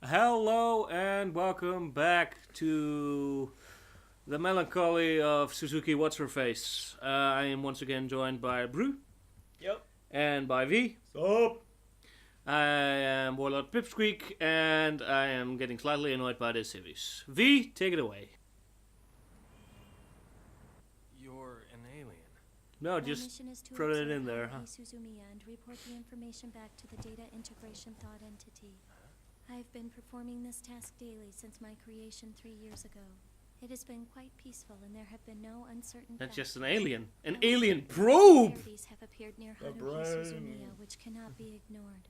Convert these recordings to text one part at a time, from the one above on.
Hello and welcome back to the Melancholy of Suzuki What's Her Face. I am once again joined by Brew. Yep. And by V. Sup? I am Warlord Pipsqueak and I am getting slightly annoyed by this series. V, take it away. You're an alien. No, just throw it in there, huh? Suzumiya and report the information back to the data integration thought entity. I've been performing this task daily since my creation 3 years ago. It has been quite peaceful and there have been no uncertain That's facts. just an alien. An alien probe! Disparities have appeared near The Haruhi brain. Suzumiya which cannot be ignored.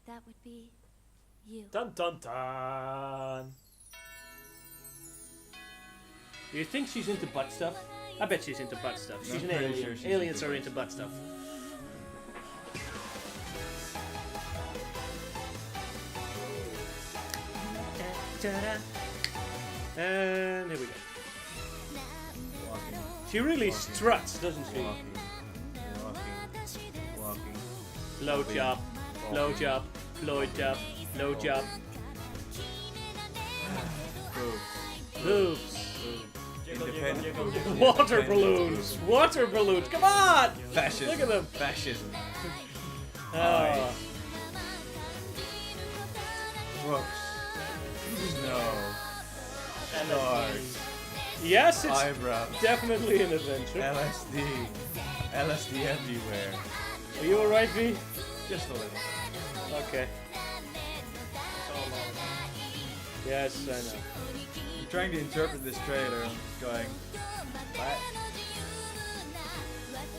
That would be you. Dun dun dun. Do you think she's into butt stuff? I bet she's into butt stuff. She's an pretty alien. sure she's Aliens into are into butt stuff. And here we go. Walking, She really struts, doesn't she? walking, walking. Blow job, blow job, blow job, blow job. Boobs. Independent. Water balloons. Water balloons. Come on! Fascism. Look at them. Fascism. Oh. Whoops. No. Stars. Yes, it's Eyebrows. definitely an adventure. LSD. LSD everywhere. Are you alright, V? Just a little. Okay. Yes, I know. I'm trying to interpret this trailer and going, what?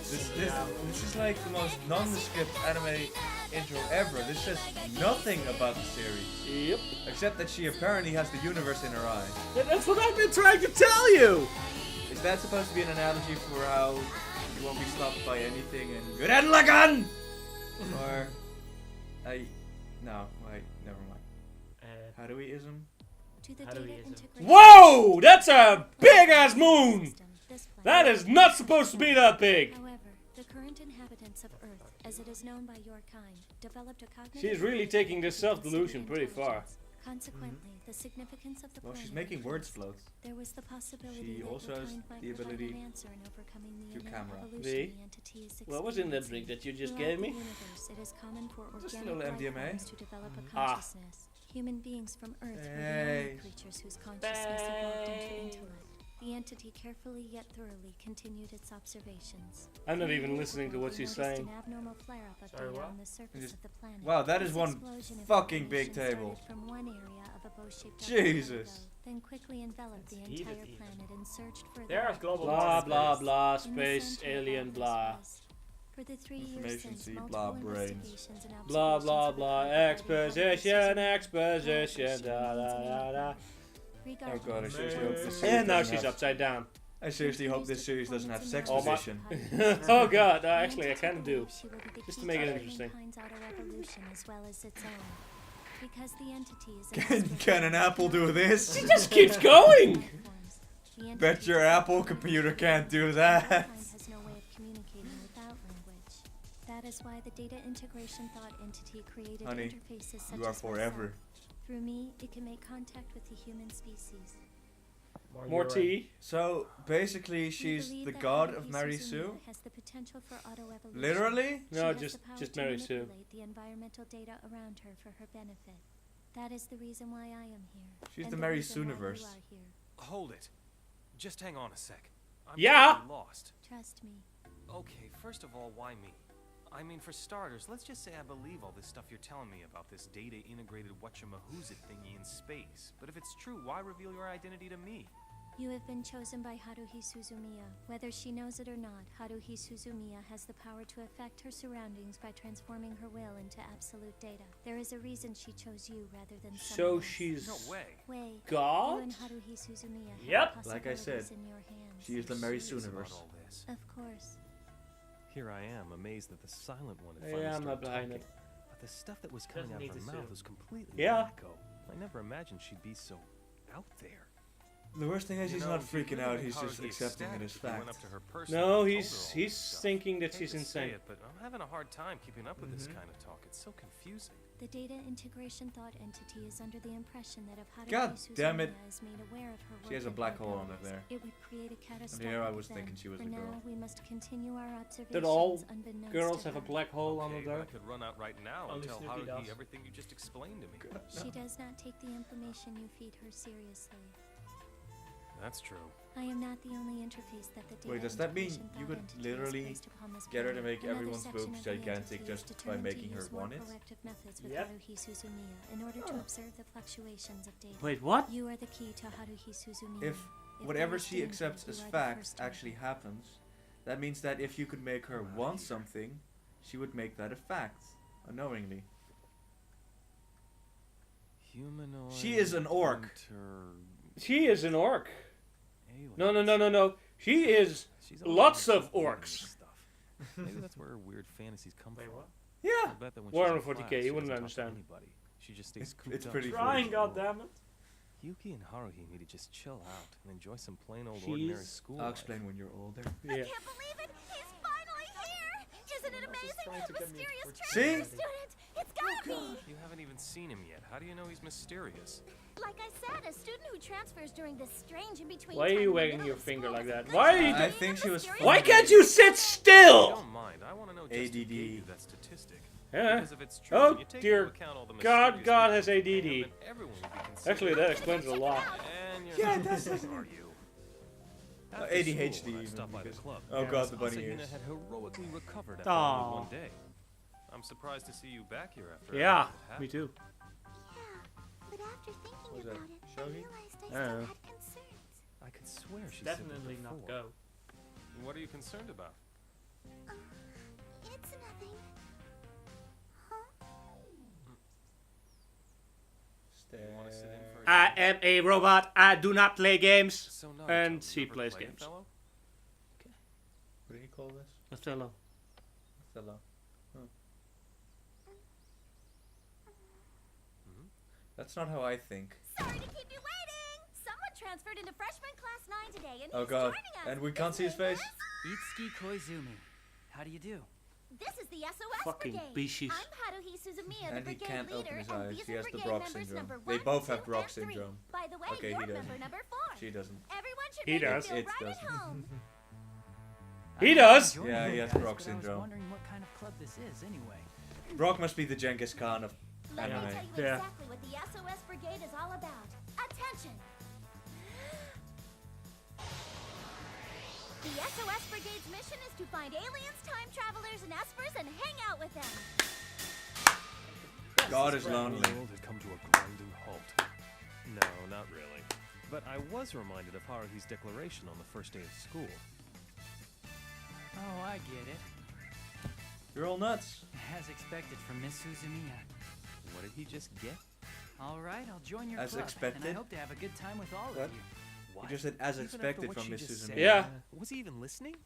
This is like the most nondescript anime intro ever. This says nothing about the series. Yep. Except that she apparently has the universe in her eye. That's what I've been trying to tell you! Is that supposed to be an analogy for how you won't be stopped by anything and good at a gun? Or no, wait, never mind. Haruiism? To the How do data we use it? integration Whoa! That's a big-ass moon! system, this planet. That is not supposed to be that big! However, the current inhabitants of Earth, as it is known by your kind, developed a cognitive... She's really taking this self-delusion pretty far. Consequently, the significance of the Well, planet she's making words increased. float. There was the possibility She that also your has kind might the provide ability an answer in overcoming the to innate camera. evolution V? the entity is What was in that drink experiencing. that you just Throughout gave the me? universe, it is common for Just a organic little life MDMA. forms to develop a Ah. consciousness. Human beings from Earth were the Hey. only creatures whose consciousness evolved into intellect. The entity carefully yet thoroughly continued its observations. I'm not even listening to what They she's noticed saying. An abnormal flare-up Sorry, appear what? on the surface Just- of the planet. Wow, that is This one explosion of fucking big radiation table. started from one area of a bow-shaped Jesus. archipelago, then quickly enveloped the That's heated entire even. planet and surged further. There's out. global Blah, warming. blah, blah, In the space, center of all alien, this blah. was, for the 3 years Information since, C, multiple blah, brains. investigations and Blah, blah, observations blah, were provided by exposition, the exposition, da, da, da, da. Oh god, I seriously hope this series And now doesn't she's have- upside down. I seriously hope this series doesn't have sex Oh my- position. Oh god, actually I kind of do. She will be the Just to key make it to interesting. mankind's auto-evolution as well as its own. Because the entity is Can an apple do this? She just keeps going! Bet your Apple computer can't do that. Mankind has no way of communicating without language. That is why the data integration thought entity created Honey, interfaces such you are as forever. myself. Through me, it can make contact with the human species. More tea? So basically, We she's believe the that god Haruhi of Mary Suzumiya Sue. has the potential for auto-evolution. Literally? She No, has just the power just to Mary Sue. manipulate the environmental data around her for her benefit. That is the reason why I am here. She's and the Mary reason why you Sue-niverse. are here. Hold it. Just hang on a sec. I'm Yeah? totally lost. Trust me. Okay, first of all, why me? I mean, for starters, let's just say I believe all this stuff you're telling me about this data-integrated whatchamahoosit thingy in space. But if it's true, why reveal your identity to me? You have been chosen by Haruhi Suzumiya. Whether she knows it or not, Haruhi Suzumiya has the power to affect her surroundings by transforming her will into absolute data. There is a reason she chose you rather than someone So else. she's No way. Way, you God? and Haruhi Suzumiya have Yep. Like I said, possibilities in your hands. She is the You're Mary serious about Sue-niverse. all this. Of course. Here I am, amazed that the silent one had Yeah, finally I'm not started behind talking. it. But the stuff that was coming Doesn't out need of to her mouth sue. was completely Yeah. wacko. I never imagined she'd be so out there. The worst thing is You he's know, not if you freaking really out, make he's just Haruhi accepting it as ecstatic, he went fact. up to her personally No, and told her he's all he's this stuff. thinking that Hate she's to say insane. it, but I'm having a hard time keeping up with this Mhm. kind of talk. It's so confusing. The data integration thought entity is under the impression that if Haruhi God damn it. Suzumiya is made aware of her She has a work black and hole under abilities, there. it would create a catastrophic here I was event. thinking she was For a girl. now, we must continue our observations Did all unbeknownst girls to have a her. black hole under Okay, but there? I could run out right now and Only tell Snoopy Haruhi does. everything you just explained to me. She does not take the information you feed her seriously. That's true. I am not the only interface that the data Wait, does that mean integration you thought could entity literally is placed upon this get her to planet? make Another everyone's section boobs of the gigantic entity is just by determined making to her use more want it? corrective methods with Yep. Haruhi Suzumiya in order to observe the fluctuations of data. Wait, what? You are the key to Haruhi Suzumiya. If there whatever is she danger, accepts you as are the fact first to actually know. happens, that means that if you could make her want something, she would make that a fact, unknowingly. Humanoid. She is an orc. She is an orc. Alien. No. She is She's all lots into of alien orcs. Stuff. Maybe that's where her weird fantasies come Wait, from. what? Yeah. I bet that when Warren she's in 40K, class, he she wouldn't doesn't talk to understand. anybody. She just stays It's cooped up. pretty in Trying, her room. goddammit. Yuki and Haruhi need to just chill out and enjoy some plain old ordinary She's- school I'll life. explain when you're older. Yeah. Can't believe it! He's finally here! Isn't it amazing? trying to get me Mysterious for transfer See? student! It's gotta be! You haven't even seen him yet. How do you know he's mysterious? Like I said, a student who transfers during this strange in-between Why are time you in the wagging middle your of finger school like is that? a Why are good you idea. I think she was Mysterious Why funny. can't you sit I still? don't mind. I want to know just who ADD. gave you that statistic. Yeah. Because if it's true, Oh, when you take dear into account all the God, mysterious God people has in ADD. Japan, then everyone would be considered- Actually, that explains a lot. And you're Yeah, not it does, considered, doesn't are it? you? ADHD After school, when I even, stopped by the because- club, Oh Yeah. god, the bunny Asahina ears. had heroically recovered after Aw. only one day. I'm surprised to see you back here after Yeah, everything that me happened. too. Yeah, but after thinking Was that about it, I Shogi? realized I I don't still know. had concerns. I could swear she said that Definitely not before. go. What are you concerned about? It's nothing. Huh? You want to sit in for a I game? am a robot. I do not play games. So Naruto, and you she ever plays play, games. fellow? What do you call this? Othello. Othello. Huh. That's not how I think. Sorry to keep you waiting! Someone transferred into freshman class 9 today, and Oh he's god, joining us. and we can't see his face? Itsuki Koizumi. How do you do? This is the SOS Fucking Brigade. beasties. I'm Haruhi Suzumiya, the And he brigade can't leader, open his and eyes. these He are has the brigade Brock members syndrome. number They 1, both have 2, Brock and 3. syndrome. By the way, Okay, he you're doesn't. member number 4. She doesn't. Everyone should He make does. you feel It right doesn't. at home. He I'm does. enjoying Yeah, you he has guys, Brock but syndrome. I was wondering what kind of club this is anyway. Brock must be the Genghis Khan of Let me anime. tell you Yeah. exactly what the SOS Brigade is all about. Attention! The SOS Brigade's mission is to find aliens, time travelers, and espers and hang out with them. God is lonely. The world had come to a grinding halt. No, not really. But I was reminded of Haruhi's declaration on the first day of school. Oh, I get it. You're all nuts. As expected from Miss Suzumiya. What did he just get? All right, I'll join your As club, and expected? I hope to have a good time with all What? of you. You just said as Even after expected what from she Miss just Suzumiya. said? Yeah. Was he even listening?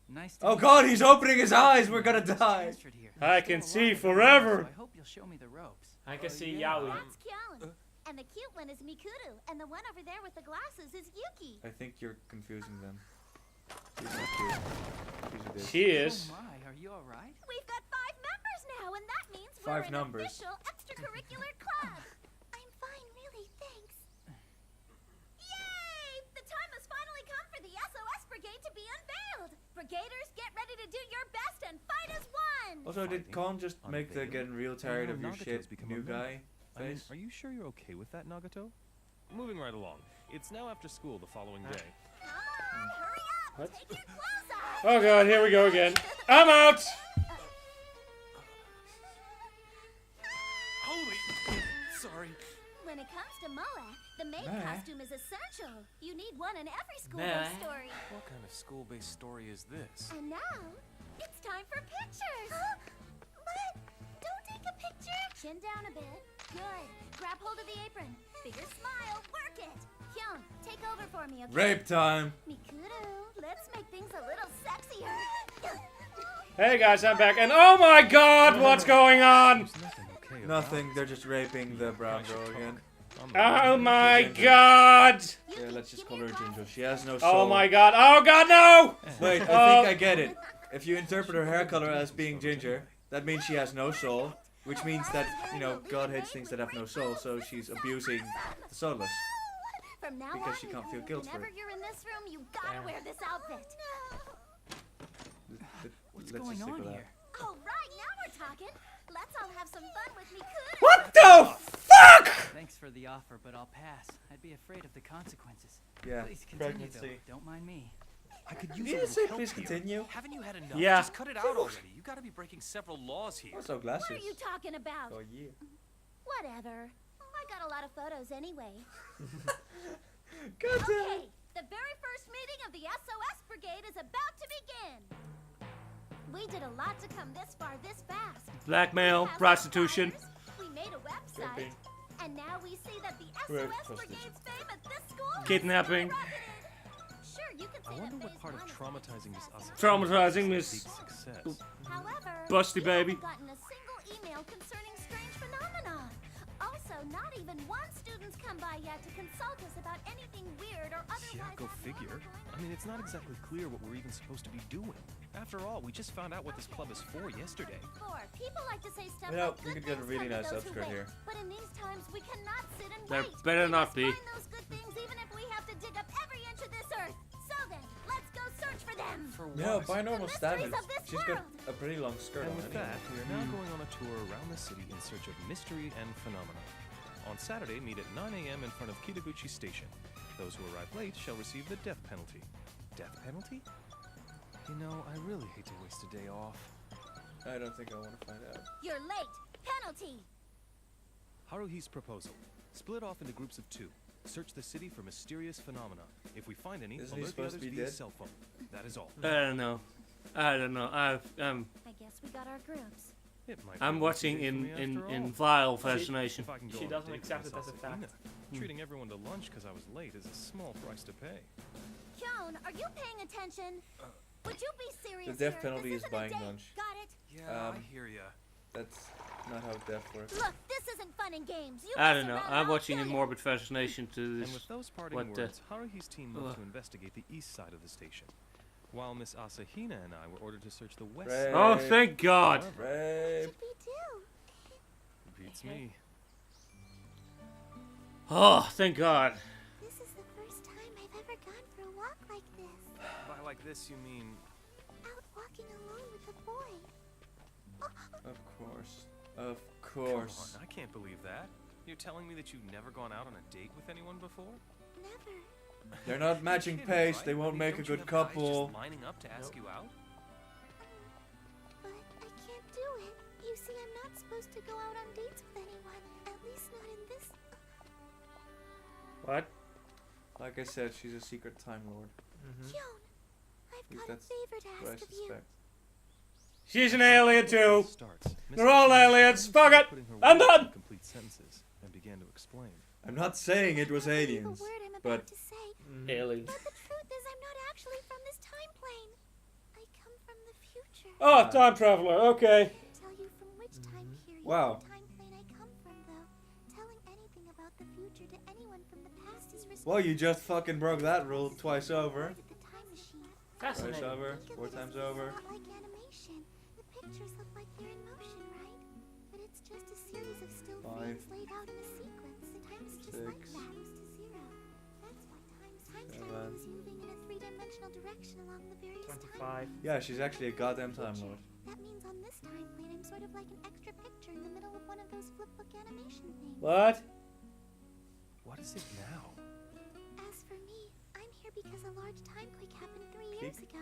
Nice to Oh meet god, you. he's opening his eyes. We're gonna Just die. transferred here. I Still can a lot see of it to learn, forever. So I hope you'll show me the ropes. I can see yeah. Yaoi. That's Kyon. And the cute one is Mikuru. And the one over there with the glasses is Yuki. I think you're confusing them. She's not cute. She's a bitch. She is. Oh my, are you all right? We've got 5 members now, and that means we're 5 an numbers. official extracurricular club. I'm fine, really, thanks. Yay! The time has finally come for the SOS Brigade to be unveiled. Brigaders, get ready to do your best and fight as one. Also, did Khan just make the Unveiling. getting real tired now of your Nagato's shit become new a member. guy I mean, face? are you sure you're okay with that, Nagato? Moving right along. It's now after school the following day. Come on, hurry up. What? Take your clothes off. Oh god, here we go again. I'm out. Holy! Sorry. When it comes to Moe, the maid Moe? costume is essential. You need one in every Moe? school-based story. What kind of school-based story is this? And now, it's time for pictures. What? Don't take a picture. Chin down a bit. Good. Grab hold of the apron. Bigger smile. Work it. Hyun, take over for me, okay? Rape time. Mikuru, let's make things a little sexier. Hey guys, I'm back, and oh my god, what's going on? There's nothing okay about Nothing. it. They're just raping the brown I should girl talk. again. Oh my god! Yeah, let's just call her Ginger. She has no soul. Oh my god! Oh god, no! Wait, I think I get it. If you interpret her hair color as being ginger, that means she has no soul, which means that, you know, God hates things that have no soul, so she's abusing the soulless. From now Because on, she can't feel guilt for whenever it. you're in this room, you gotta wear this outfit. What's Let's going just stick on with that. here? All right, now we're talking. Let's all have some fun with me. What the fuck?! Thanks for the offer, but I'll pass. I'd be afraid of the consequences. Yeah, Please continue, though. pregnancy. Don't mind me. I could Did use you a just little say help please here. continue? Haven't you had enough? Yeah. Just cut it out already. You gotta be breaking several laws here. Also glasses. What are you talking about? Oh yeah. Whatever. I got a lot of photos anyway. God damn. Okay, the very first meeting of the SOS Brigade is about to begin. We did a lot to come this far this fast. Blackmail, We passed prostitution. flyers, we made a website, Stripping. and now we see that the Right, SOS prostitution. Brigade's fame at this school has Kidnapping. skyrocketed. Sure, you could I say wonder that what phase part of one is traumatizing a Miss success. Asa Traumatizing big Miss success. However, Busty we baby. haven't gotten a single email concerning strange phenomena. Also, not even one student's come by yet to consult us about anything weird or otherwise. Yeah, go figure. I mean, it's not exactly clear what we're even supposed to be doing. After all, we just found out what this club is for yesterday. People like to say stuff You know, like we good could get a things really come to nice those who upskirt wait. here. But in these times, we cannot sit and There wait. better We not must be. Find those good things, even if we have to dig up every inch of this earth. So then, let's go search for them. For what? Yeah, by normal mysteries standards, of this she's got world. a pretty long skirt And on with anyway. that, we are now going on a tour around the city in search of mystery and phenomena. On Saturday, meet at 9 a.m. in front of Kitaguchi Station. Those who arrive late shall receive the death penalty. Death penalty? You know, I really hate to waste a day off. I don't think I want to find out. You're late. Penalty. Haruhi's proposal. Split off into groups of 2. Search the city for mysterious phenomena. If we find any, Isn't he alert the supposed others to be via dead? cell phone. That is all. I don't know. I don't know. I guess we got our groups. It might I'm be a watching lucky day for in me after in all. vile fascination. If I can go She on a doesn't date accept with it as a Miss fact. Asahina. Treating everyone to lunch because I was late is a small price to pay. Kyone, are you paying attention? Would you be serious? The death here? penalty This is isn't a buying date. lunch. Got it? Yeah, Um, I hear ya. That's not how death works. Look, this isn't fun and games. You I mess don't know. around and I'm I'll watching kill in ya. morbid fascination to And this. with those parting what the- words, Haruhi's team moved Ugh. to investigate the east side of the station, while Miss Asahina and I were ordered to search the west Right. side. Oh, thank God! However, Rape. What we do? beats me. Oh, thank God! This is the first time I've ever gone for a walk like this. By like this, you mean... Out walking alone with a boy. Of course. Of Come course. on, I can't believe that. You're telling me that you've never gone out on a date with anyone before? Never. They're not matching Kidding, pace. right? They won't I mean, make a don't you good have guys couple. just lining up to ask you out? But I can't do it. You see, I'm not supposed to go out on dates with anyone. At least not in this. What? Like I said, she's a secret Time Lord. Kyone, I've Least got a that's favor to What I ask of you. suspect. She's an alien too. Starts. They're all aliens. Fuck it. Putting her I'm words done. into complete sentences and began to explain. I'm not saying it was I can't believe aliens, a word I'm but about to say. Aliens. But the truth is, I'm not actually from this time plane. I come from the future. Oh, time traveler. Okay. I can't tell you from which time period Wow. of the time plane I come from, though. Telling anything about the future to anyone from the past is risky. well, you just fucking broke that rule twice over. The time machine. Twice Fascinating. over. Think of 4 it as times being over. a lot like animation. The pictures look like they're in motion, right? But it's just a series of still 5, frames laid out in a sequence. The time is just like 6, that. Goes to zero. That's why time travel 7. is moving in a three-dimensional direction along the various 25. Yeah, she's actually a goddamn Time Lord. That means on this time plane, I'm sort of like an extra picture in the middle of one of those flip book animation things. What? What is it now? As for me, I'm here because a large time quake happened 3 years ago.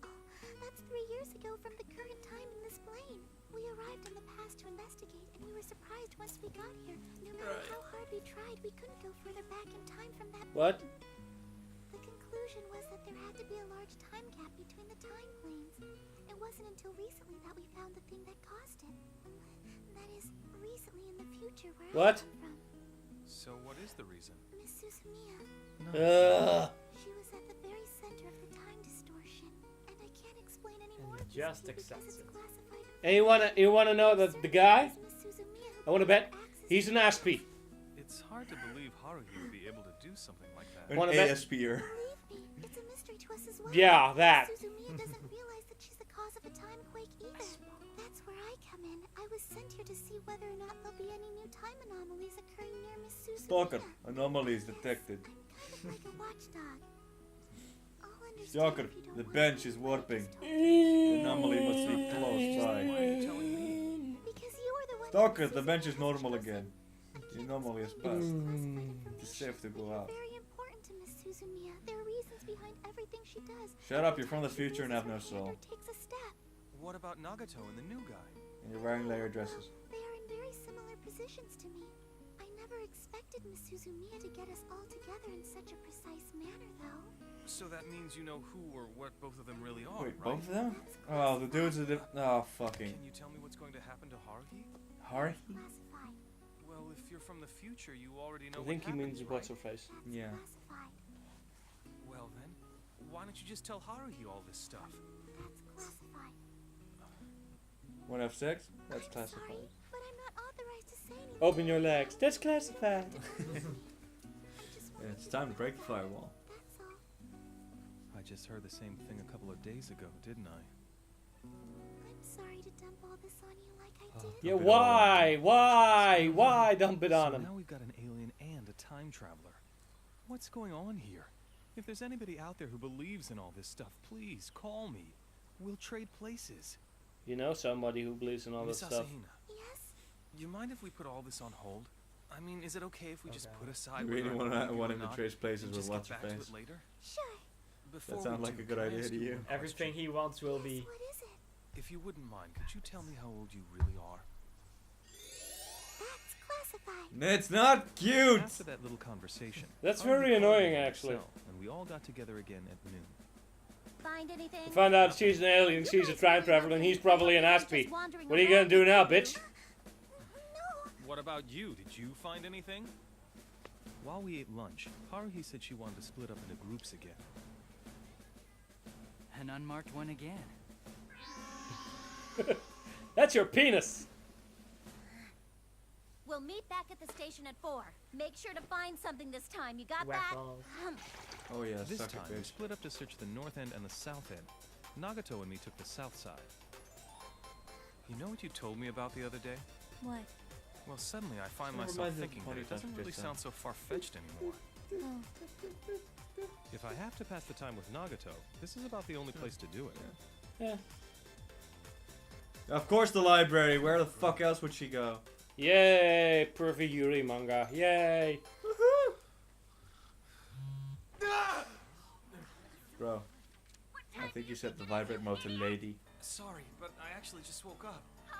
Oh, that's 3 years ago from the current time in this plane. We arrived in the past to investigate, and we were surprised once we got here. No matter how hard we tried, we couldn't go further back in time from that. What? The conclusion was that there had to be a large time gap between the time planes. It wasn't until recently that we found the thing that caused it. That is, recently in the future where What? I come from. So what is the reason? Miss Suzumiya. She was at the very center of the time distortion, and I can't explain any And more you of this just to you because accept it's it. classified. And you wanna know that the guy? Miss Suzumiya who I wanna bet access he's an Aspie. It's It's hard to believe Haruhi would be able to do something like that. An Wanna bet- ASPer. Believe me, it's a mystery to us as well. Yeah, that. Suzumiya doesn't realize that she's the cause of a time quake either. That's where I come in. I was sent here to see whether or not there'll be any new time anomalies occurring near Miss Suzumiya. Stalker. Anomalies detected. Kind of like a watchdog. I'll understand Stalker. if you don't The want bench to is know what warping. I was told. The anomaly must be close by. Why are you telling me? Because you were the one Stalker, that the bench is Suzumiya normal chosen. again. I The can't anomaly is explain passed. classified It's information, safe to but go you're out. very important to Miss Suzumiya. There are reasons behind everything she does. Shut up, you're from the Every time she future and have no raises her hand soul. or takes a step. What about Nagato and the new guy? And you're wearing layer dresses. They are in very similar positions to me. I never expected Miss Suzumiya to get us all together in such a precise manner, though. So that means you know who or what both of them really are, Wait, right? both of them? That's Oh, the dudes are oh, fucking. Can you tell me what's going to happen to Haruhi? Hurry? classified. Well, if you're from the future, you already know I think what he means happens, what's right? her face. That's Yeah. classified. Well then, why don't you just tell Haruhi all this stuff? That's classified. Wanna have sex? That's I'm classified. sorry, but I'm not authorized to say anything. Open your legs. That's classified. I just wanted It's to time to know break the about it, firewall. That's all. I just heard the same thing a couple of days ago, didn't I? I'm sorry to dump all this on you like I Oh. did. Yeah, Dump it all on why dump it on So him? now we've got an alien and a time traveler. What's going on here? If there's anybody out there who believes in all this stuff, please call me. We'll trade places. You know somebody who believes in all this Miss stuff. Asahina, Yes? you mind if we put all this on hold? I mean, is it okay if we just put I aside really whether I believe you want or him to not, trade places and with just what's get her back to face. it later? Sure. Before sounds we like do, a good can I idea ask to you you. one Everything question? he wants will be. What is it? If you wouldn't mind, could you tell me how old you really are? That's classified. It's not cute! After that little conversation, That's Haruhi very called me annoying, in her actually. cell, and we all got together again at noon. Find anything? You find out she's an alien, she's a time traveler, and he's probably an Aspie. What are you gonna do now, bitch? No. What about you? Did you find anything? While we ate lunch, Haruhi said she wanted to split up into groups again. An unmarked one again. That's your penis. We'll meet back at the station at 4. Make sure to find something this time. You got Whack that? balls. Oh yeah, This suck it, time, we bitch. split up to search the north end and the south end. Nagato and me took the south side. You know what you told me about the other day? What? Well, suddenly I find It myself reminds me of thinking that Pony it doesn't Touch really Pizza. sound so far-fetched anymore. Oh, If I have to pass the time with Nagato, this is about the only place to do it. Yeah. Of course the library, where the fuck else would she go? Yay, pervy Yuri manga. Yay. Bro, I think you set the vibrate mode to lady. Sorry, but I actually just woke up. Huh?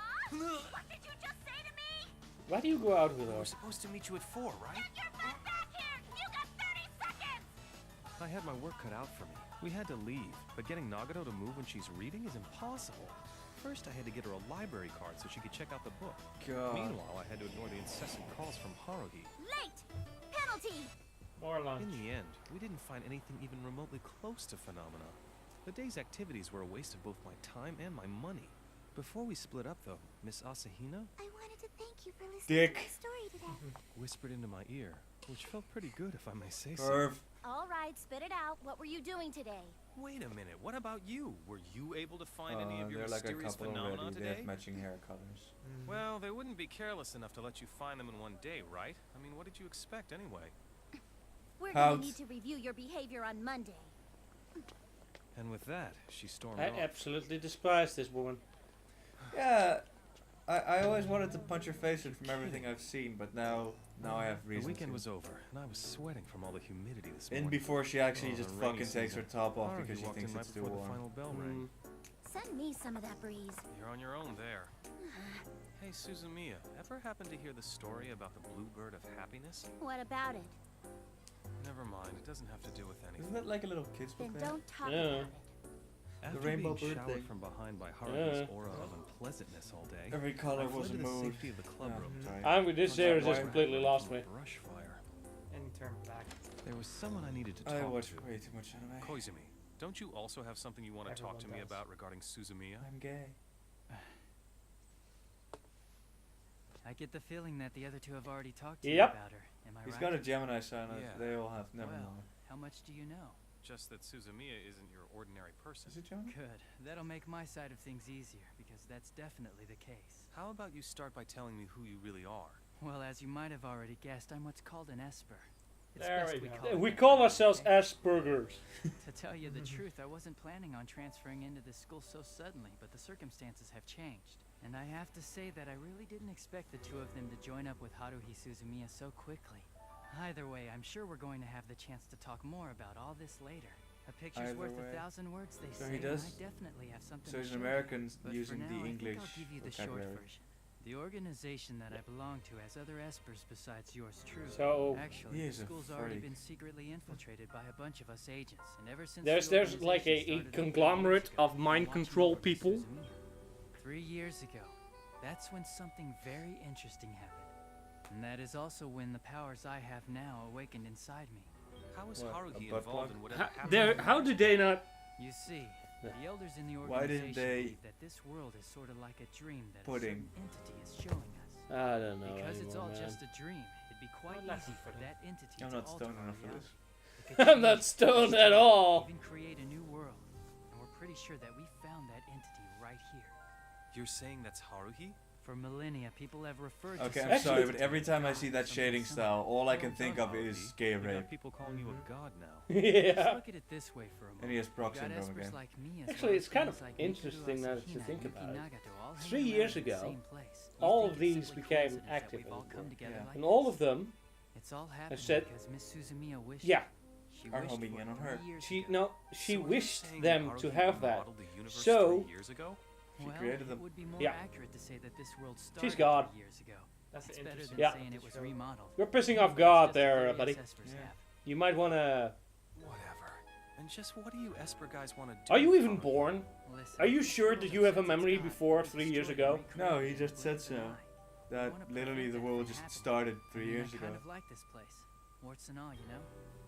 What did you just say to me? Why do you go out with We her? were supposed to meet you at 4, right? Get your butt back here! You got 30 seconds! I had my work cut out for me. We had to leave, but getting Nagato to move when she's reading is impossible. First, I had to get her a library card so she could check out the book. God. Meanwhile, I had to ignore the incessant calls from Haruhi. Late! Penalty! More lunch. In the end, we didn't find anything even remotely close to phenomena. The day's activities were a waste of both my time and my money. Before we split up, though, Miss Asahina I wanted to thank you for listening Dick. to my story today. whispered into my ear, which felt pretty good if I may say so. Perv. All right, spit it out. What were you doing today? Wait a minute, what about you? Were you able to find any of your They're like a mysterious couple phenomena already. They today? have matching hair colors. Well, they wouldn't be careless enough to let you find them in one day, right? I mean, what did you expect anyway? We're Pouts. gonna need to review your behavior on Monday. And with that, she stormed I off. absolutely despise this woman. Yeah, I always wanted to punch her face in from everything I've seen, but now I have The reason weekend to. was over, and I was sweating from all the humidity this In morning. before she actually Oh, just the rainy fucking takes her season. top off Haruhi because she walked thinks in right it's too before the warm. final bell rang. Send me some of that breeze. You're on your own there. Hey, Suzumiya, ever happen to hear the story about the bluebird of happiness? What about it? Never mind, it doesn't have to do with Isn't anything. that like a little kid's book Then there? don't talk Yeah. about it. After rainbow being bird showered thing. from behind by Haruhi's Yeah. aura of unpleasantness all day, Every color I was fled a to the mood. safety of the club Oh, room. sorry. I'm with this What's series that, has why? completely lost me. Brush fire. And turn back. There was someone I needed to talk I watch to. way too much anime. Koizumi, don't you also have something you want to talk to Everyone me does. about regarding Suzumiya? I'm gay. I I get the feeling that the other two have already talked to you Yep. about her. Am I He's right? got a Gemini sign. Yeah. They all have. Never Well, mind. how much do you know? Just that Suzumiya isn't your ordinary person. Is it Gemini? Good. That'll make my side of things easier, because that's definitely the case. How about you start by telling me who you really are? Well, as you might have already guessed, I'm what's called an Esper. It's There best we go. it We that call way, ourselves okay? Aspergers. To tell you the truth, I wasn't planning on transferring into this school so suddenly, but the circumstances have changed. And I have to say that I really didn't expect the two of them to join up with Haruhi Suzumiya so quickly. Either way, I'm sure we're going to have the chance to talk more about all this later. A picture's Either worth way. 1,000 words, they So say, he does- and I definitely have something So to he's show an you. American But using for now, the I English think I'll give you the short vocabulary. version. The organization that I belong to has other Espers besides yours truly. So Actually, He the is a school's already freak. been secretly infiltrated by a bunch of us agents, and ever since there's the like a organization started up 3 conglomerate years ago, of I've been mind watching control over people. Suzumiya. 3 years ago, that's when something very interesting happened. And that is also when the powers I have now awakened inside me. How is What, a Haruhi butt involved plug? in whatever happened? How did they not? You see, Yeah. the elders in the Why didn't organization they believe that this world is sort of like a dream that pudding? a certain entity is showing us. I don't know Because it's anymore, all man. just a dream, it'd be quite Not easy for necessary. that entity I'm to not alter stoned our enough for reality. this. It could I'm not change, stoned at destroy, all. Even create a new world. And we're pretty sure that we found that entity right here. You're saying that's Haruhi? For millennia, people have referred to Okay, I'm such sorry, Actually- but every time I see that shading style, all I can think of is gay You rape. got people calling you a god now. Let's Yeah. look at it this way for a moment. And he has You Brock got syndrome espers again. like me as Actually, well it's as kind guys of like interesting Mikuru now that you Asahina think and about it. Yuki Nagato all hang 3 around years in the ago, same place. You'd all think of it's these simply became coincidence that active we've all in the come world. together Yeah. like And all this. of them, It's all happening said- because Miss Suzumiya wished. yeah, She Are wished homing for in it on her. 3 years she ago. no, she So are you wished saying them Haruhi to have that. remodeled the universe So- 3 years ago? She Well, created them. it would be more Yeah. accurate to say that this world started God. 3 years ago. That's It's the better interesting. than Yeah. saying it was show. remodeled. You're pissing Anyway, off it's God just a there, theory buddy. us Espers Yeah. have. You might wanna. Whatever. And just what do you Esper guys want to do? Are you with even Haruhi? born? Listen, Are you this sure world that of you have a sense memory God, before we've 3 years destroyed and ago? No, he recreated just it said with an so. eye. That wanna literally prevent the that world from just happening. started I 3 mean, years I ago. kind of like this place. Warts and all, you know?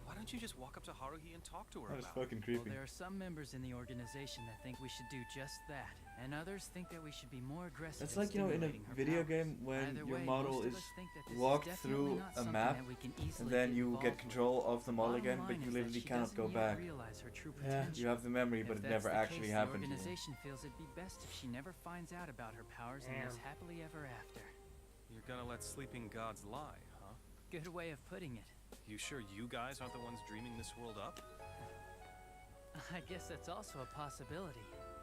Why don't you just walk up to Haruhi and talk to her That was about it? fucking Well, creepy. there are some members in the organization that think we should do just that, and others think that we should be more aggressive. That's in like, you know, in a stimulating her video powers. game when Either your way, model most of is us think that this walked definitely through not a something map, that we can easily and then get you involved get with. control of the model Bottom again, but line you is that literally she cannot doesn't go yet back. realize her true Yeah. potential. You have the memory, If but it that's never the actually case, happened The to you. organization feels it'd be best if she never finds out about her powers and lives Damn. happily ever after. You're gonna let sleeping gods lie, huh? Good way of putting it. You sure you guys aren't the ones dreaming this world up? I guess that's also a possibility.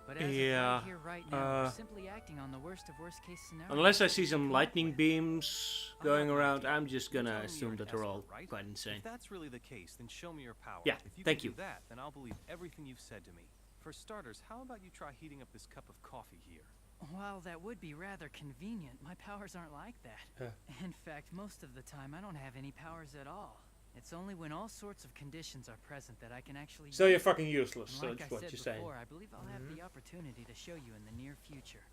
But as Yeah, of right here, right now, we're uh, simply acting on the worst of worst case scenarios. Unless I see some lightning beams going around, I'm just You're gonna telling me assume you're that an they're all Esper, right? quite insane. If that's really the case, then show me your power. Yeah, if you thank can you. do that, then I'll believe everything you've said to me. For starters, how about you try heating up this cup of coffee here? While that would be rather convenient, my powers aren't like that. In fact, most of the time, I don't have any powers at all. It's only when all sorts of conditions are present that I can actually So you're use fucking useless. And So like that's I what said you're saying. before, I believe I'll have the opportunity to show you in the near future.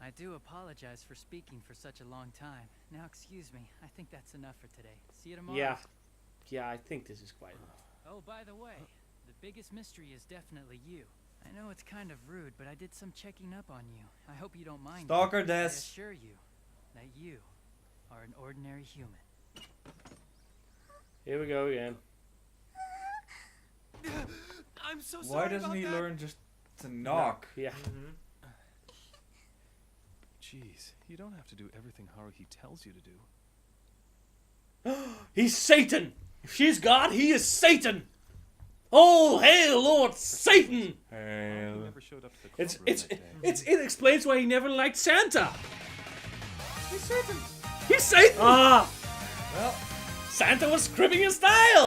I do apologize for speaking for such a long time. Now, excuse me. I think that's enough for today. See you tomorrow. Yeah, yeah, I think this is quite enough. Oh, by the way, the biggest mystery is definitely you. I know it's kind of rude, but I did some checking up on you. I hope you don't mind. Stalker I des. assure you that you are an ordinary human. Here we go again. I'm so sorry. Why doesn't about he that. learn just to knock? Yeah. Jeez, you don't have to do everything Haruhi tells you to do. He's Satan! If she's God, he is Satan! Oh, hail Lord Satan! He Hell. never showed up to the club It's room it's that day. it explains why he never liked Santa. He's Satan. He's Satan. Ah, Well, Santa was cribbing his style.